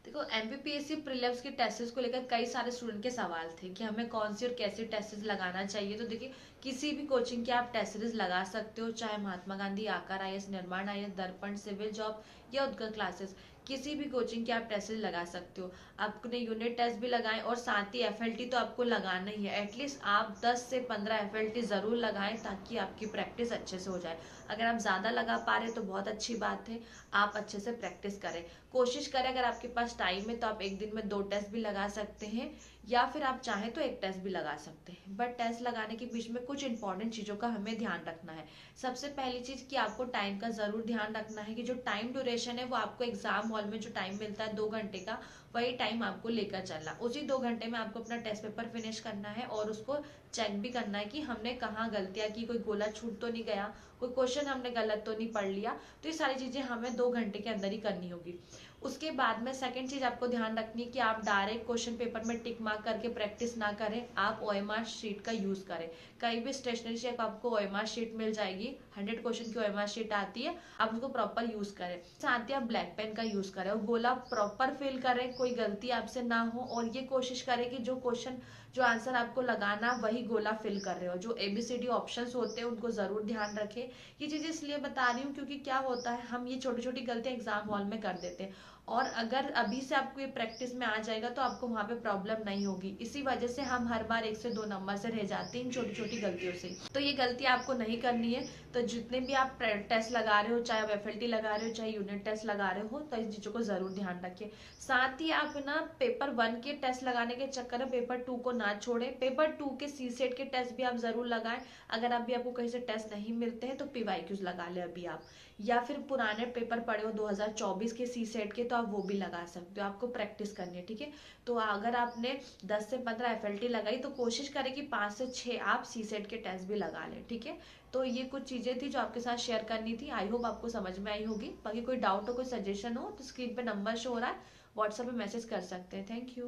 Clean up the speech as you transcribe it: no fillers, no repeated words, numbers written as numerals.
देखो, MPPSC prelims के tests को लेकर कई सारे स्टूडेंट के सवाल थे कि हमें कौन सी और कैसी टेस्ट्स लगाना चाहिए। तो देखिए, किसी भी कोचिंग के आप टेस्ट सीरीज लगा सकते हो, चाहे महात्मा गांधी, आकर आईएएस, निर्माण आईएएस, दर्पण, सिविल जॉब या उद्गल क्लासेस। किसी भी कोचिंग के आप टेस्ट सीरीज लगा सकते हो। आपने यूनिट टेस्ट भी लगाएं और साथ ही एफएलटी तो आपको लगाना ही है। एटलीस्ट आप 10 से 15 एफएलटी जरूर लगाएं ताकि आपकी प्रैक्टिस अच्छे से हो जाए। अगर आप ज्यादा लगा पा रहे तो बहुत अच्छी बात है, आप अच्छे से प्रैक्टिस करें। कोशिश करें, अगर आपके पास टाइम है तो आप एक दिन में 2 टेस्ट भी लगा सकते हैं, या फिर आप चाहें तो एक टेस्ट भी लगा सकते हैं। बट टेस्ट लगाने के बीच में कुछ इंपॉर्टेंट चीजों का हमें ध्यान रखना है। सबसे पहली चीज कि आपको टाइम का जरूर ध्यान रखना है कि जो टाइम ड्यूरेशन है वो आपको एग्जाम हॉल में जो टाइम मिलता है 2 घंटे का, वही टाइम आपको लेकर चलना। उसी 2 घंटे में आपको अपना टेस्ट पेपर फिनिश करना है और उसको चेक भी करना है कि हमने कहाँ गलतियां की, कोई गोला छूट तो नहीं गया, कोई क्वेश्चन हमने गलत तो नहीं पढ़ लिया। तो ये सारी चीजें हमें 2 घंटे के अंदर ही करनी होगी। उसके बाद में सेकंड चीज आपको ध्यान रखनी है कि आप डायरेक्ट क्वेश्चन पेपर में टिक मार्क करके प्रैक्टिस ना करें, आप ओएमआर शीट का यूज करें। कहीं भी स्टेशनरी से आपको ओएमआर शीट मिल जाएगी, 100 क्वेश्चन की ओएमआर शीट आती है, आप उसको प्रॉपर यूज करें। साथ ही आप ब्लैक पेन का यूज करें और गोला प्रॉपर फिल करें, कोई गलती आपसे ना हो। और ये कोशिश करें कि जो क्वेश्चन, जो आंसर आपको लगाना वही गोला फिल कर रहे हो। जो एबीसीडी ऑप्शंस होते हैं उनको जरूर ध्यान रखें। ये चीजें इसलिए बता रही हूँ क्योंकि क्या होता है, हम ये छोटी छोटी गलतियां एग्जाम हॉल में कर देते हैं, और अगर अभी से आपको ये प्रैक्टिस में आ जाएगा तो आपको वहां पे प्रॉब्लम नहीं होगी। इसी वजह से हम हर बार 1 से 2 नंबर से रह जाते हैं इन छोटी छोटी गलतियों से। तो ये गलती आपको नहीं करनी है। तो जितने भी आप टेस्ट लगा रहे हो, चाहे आप एफएलटी लगा रहे हो चाहे यूनिट टेस्ट लगा रहे हो, तो इन चीजों को जरूर ध्यान रखिए। साथ ही आप ना पेपर 1 के टेस्ट लगाने के चक्कर में पेपर 2 को ना छोड़े। पेपर 2 के सी सेट के टेस्ट भी आप जरूर लगाएं। अगर अभी आपको कहीं से टेस्ट नहीं मिलते हैं तो पीवाईक्यूज लगा ले अभी आप, या फिर पुराने पेपर पड़े हो 2024 के सी सेट के तो आप वो भी लगा सकते हो। आपको प्रैक्टिस करनी है, ठीक है। तो अगर आपने 10 से 15 एफएलटी लगाई तो कोशिश करें कि 5 से 6 आप सी सेट के टेस्ट भी लगा लें, ठीक है। तो ये कुछ चीजें थी जो आपके साथ शेयर करनी थी। आई होप आपको समझ में आई होगी। बाकी कोई डाउट हो, कोई सजेशन हो तो स्क्रीन पे नंबर शो हो रहा है, व्हाट्सएप पे मैसेज कर सकते हैं। Thank you.